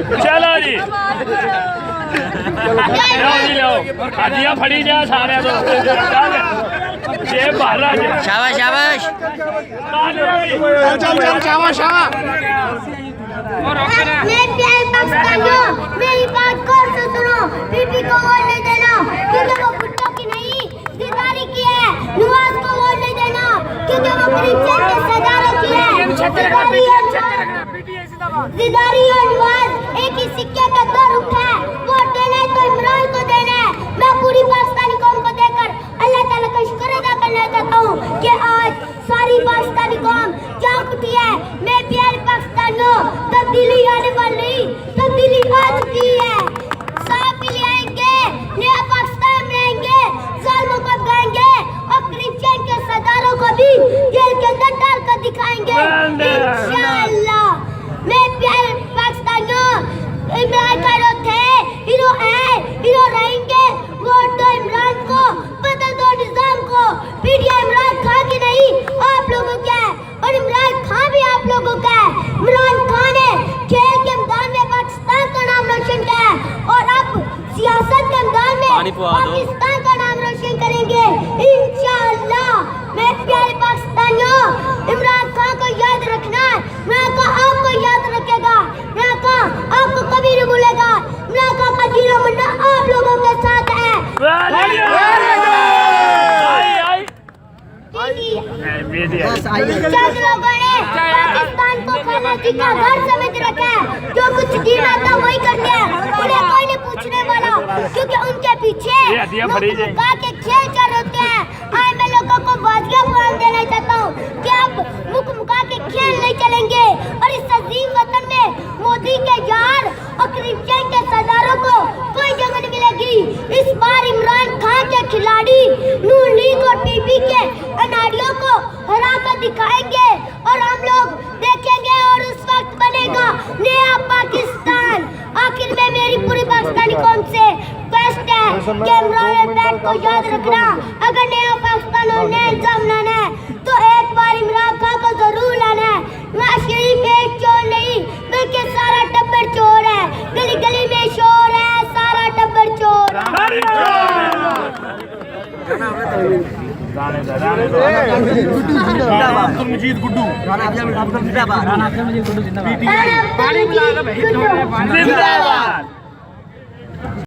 चलो जी लो हाजिया फड़ी जा सारे तो जेब भाला शाबाश शाबाश चल शाबाश शाबाश मेरी बात गौर से सुनो। बीबी को वोट नहीं देना क्योंकि वो भुट्टो की नहीं दीदारी की है। नवाज को वोट नहीं देना क्योंकि वो क्रिश्चियन के सरदारों की है। दीदारी और नवाज एक ही सिक्के का दो रुख है। वोट देना है तो इमरान को देना है। मैं पूरी पाकिस्तानी कौम को देकर अल्लाह ताला का शुक्र अदा करना चाहता हूँ कि आज सारी पाकिस्तानी कौम जाग उठी है। मैं प्यारे पाकिस्तानियों, तब्दीली आने वाली तब्दीली आ चुकी है। साफ ले आएंगे, नया पाकिस्तान बनाएंगे, जालिमों को भगाएंगे और क्रिश्चियन के सरदारों को भी जेल के अंदर डाल कर दिखाएंगे इंशाअल्लाह। मैं प्यारे पाकिस्तानियों, इमरान खान थे, हीरो है, हीरो रहेंगे। वोट दो इमरान को, बदल दो निजाम को। पीटीआई इमरान खान की नहीं आप लोगों का है और इमरान खान भी आप लोगों का है। इमरान खान ने खेल के मैदान में पाकिस्तान का नाम रोशन किया है और अब सियासत के मैदान में पाकिस्तान का नाम रोशन करेंगे इंशाअल्लाह। मैं प्यारे पाकिस्तानियों, इमरान खान को याद रखना है। इमरान खान आपको याद रखेगा। इमरान खान आपको कभी नहीं भूलेगा। इमरान खान का जीरो मरना आप लोगों के साथ है। चंद लोगों ने पाकिस्तान को खाना जी का घर समझ रखा है। जो कुछ दिन आता वही करते हैं, उन्हें कोई नहीं पूछने वाला क्योंकि उनके पीछे मुक्का के खेल चल होते हैं। आज मैं लोगों को वाजिया पैगाम देना चाहता हूँ कि अब मुक्का के खेल नहीं चलेंगे और इस अजीम वतन में मोदी के यार और क्रिश्चियन के सरदारों को कोई जगह नहीं मिलेगी। इस बार इमरान खान के खिलाड़ी नून लीग और पीपी के अनाड़ियों को हरा कर दिखाएंगे और हम लोग देखेंगे और उस वक्त बनेगा नया पाकिस्तान। आखिर में मेरी पूरी पाकिस्तानी कौम से बेस्ट है कि इमरान खान को याद रखना। अगर नया पाकिस्तान और नया निजाम लाना है तो एक बार इमरान खान को जरूर लाना है। नवाज शरीफ एक चोर नहीं बल्कि सारा टब्बर चोर है। गली गली में शोर है, सारा टब्बर चोर है। अब्दुल मजीद गुड्डू जिंदाबाद।